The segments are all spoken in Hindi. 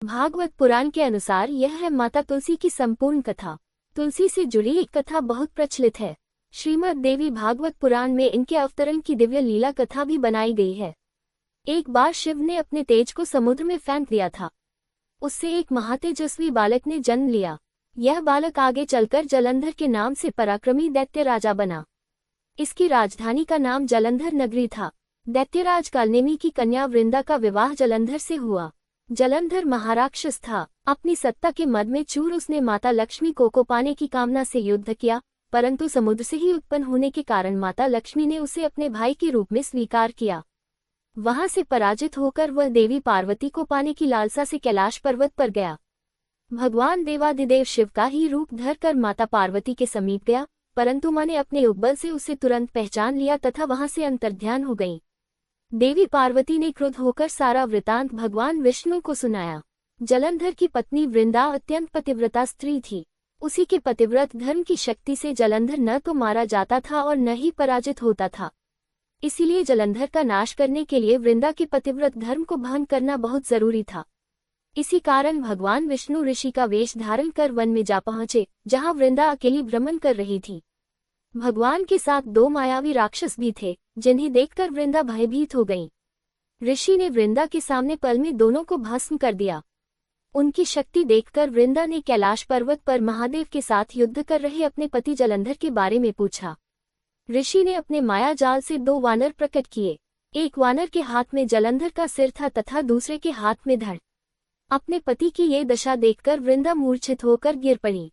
भागवत पुराण के अनुसार यह है माता तुलसी की संपूर्ण कथा। तुलसी से जुड़ी एक कथा बहुत प्रचलित है। श्रीमद् देवी भागवत पुराण में इनके अवतरण की दिव्य लीला कथा भी बनाई गई है। एक बार शिव ने अपने तेज को समुद्र में फेंक दिया था। उससे एक महातेजस्वी बालक ने जन्म लिया। यह बालक आगे चलकर जलंधर के नाम से पराक्रमी दैत्य राजा बना। इसकी राजधानी का नाम जलंधर नगरी था। दैत्यराज कालनेमी की कन्या वृंदा का विवाह जलंधर से हुआ। जलंधर महाराक्षस था। अपनी सत्ता के मद में चूर उसने माता लक्ष्मी को पाने की कामना से युद्ध किया, परंतु समुद्र से ही उत्पन्न होने के कारण माता लक्ष्मी ने उसे अपने भाई के रूप में स्वीकार किया। वहां से पराजित होकर वह देवी पार्वती को पाने की लालसा से कैलाश पर्वत पर गया। भगवान देवादिदेव शिव का ही रूप धरकर माता पार्वती के समीप गया, परंतु माँ ने अपने उपबल से उसे तुरंत पहचान लिया तथा वहां से अंतर्ध्यान हो गई। देवी पार्वती ने क्रुद्ध होकर सारा वृतांत भगवान विष्णु को सुनाया। जलंधर की पत्नी वृंदा अत्यंत पतिव्रता स्त्री थी। उसी के पतिव्रत धर्म की शक्ति से जलंधर न तो मारा जाता था और न ही पराजित होता था। इसीलिए जलंधर का नाश करने के लिए वृंदा के पतिव्रत धर्म को भंग करना बहुत जरूरी था। इसी कारण भगवान विष्णु ऋषि का वेश धारण कर वन में जा पहुंचे, जहां वृंदा अकेली भ्रमण कर रही थी। भगवान के साथ दो मायावी राक्षस भी थे, जिन्हें देखकर वृंदा भयभीत हो गई। ऋषि ने वृंदा के सामने पल में दोनों को भस्म कर दिया। उनकी शक्ति देखकर वृंदा ने कैलाश पर्वत पर महादेव के साथ युद्ध कर रहे अपने पति जलंधर के बारे में पूछा। ऋषि ने अपने माया जाल से दो वानर प्रकट किए। एक वानर के हाथ में जलंधर का सिर था तथा दूसरे के हाथ में धड़। अपने पति की ये दशा देखकर वृंदा मूर्छित होकर गिर पड़ी।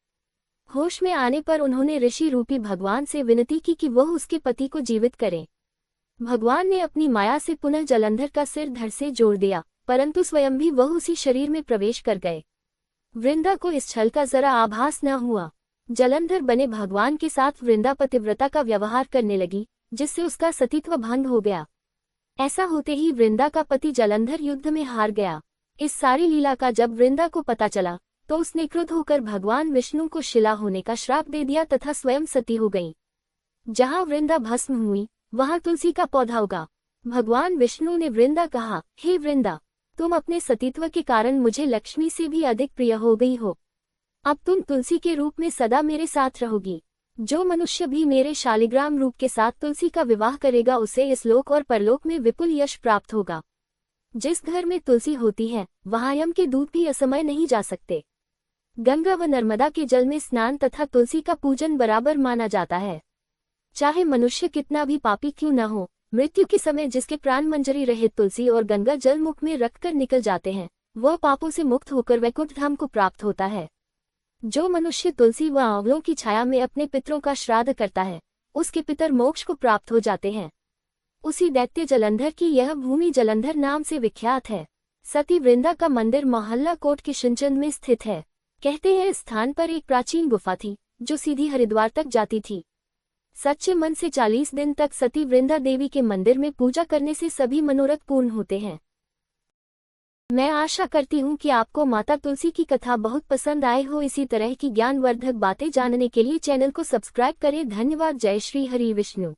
होश में आने पर उन्होंने ऋषि रूपी भगवान से विनती की कि वह उसके पति को जीवित करें। भगवान ने अपनी माया से पुनः जलंधर का सिर धड़ से जोड़ दिया, परंतु स्वयं भी वह उसी शरीर में प्रवेश कर गए। वृंदा को इस छल का जरा आभास न हुआ। जलंधर बने भगवान के साथ वृंदा पतिव्रता का व्यवहार करने लगी, जिससे उसका सतीत्व भंग हो गया। ऐसा होते ही वृंदा का पति जलंधर युद्ध में हार गया। इस सारी लीला का जब वृंदा को पता चला तो उसने क्रुद्ध होकर भगवान विष्णु को शिला होने का श्राप दे दिया तथा स्वयं सती हो गई। जहां वृंदा भस्म हुई वहां तुलसी का पौधा उगा। भगवान विष्णु ने वृंदा कहा, हे वृंदा, तुम अपने सतीत्व के कारण मुझे लक्ष्मी से भी अधिक प्रिय हो गई हो। अब तुम तुलसी के रूप में सदा मेरे साथ रहोगी। जो मनुष्य भी मेरे शालिग्राम रूप के साथ तुलसी का विवाह करेगा उसे इस लोक और परलोक में विपुल यश प्राप्त होगा। जिस घर में तुलसी होती है वहां यम के दूत भी असमय नहीं जा सकते। गंगा व नर्मदा के जल में स्नान तथा तुलसी का पूजन बराबर माना जाता है। चाहे मनुष्य कितना भी पापी क्यों न हो, मृत्यु के समय जिसके प्राण मंजरी रहित तुलसी और गंगा जल मुख में रखकर निकल जाते हैं, वह पापों से मुक्त होकर वैकुंठ धाम को प्राप्त होता है। जो मनुष्य तुलसी व आंवलों की छाया में अपने पितरों का श्राद्ध करता है, उसके पितर मोक्ष को प्राप्त हो जाते हैं। उसी दैत्य जलंधर की यह भूमि जलंधर नाम से विख्यात है। सती वृंदा का मंदिर मोहल्ला कोट के शिनचंद में स्थित है। कहते हैं इस स्थान पर एक प्राचीन गुफा थी जो सीधी हरिद्वार तक जाती थी। सच्चे मन से 40 दिन तक सती वृंदा देवी के मंदिर में पूजा करने से सभी मनोरथ पूर्ण होते हैं। मैं आशा करती हूँ कि आपको माता तुलसी की कथा बहुत पसंद आए हो। इसी तरह की ज्ञानवर्धक बातें जानने के लिए चैनल को सब्सक्राइब करें। धन्यवाद। जय श्री हरि विष्णु।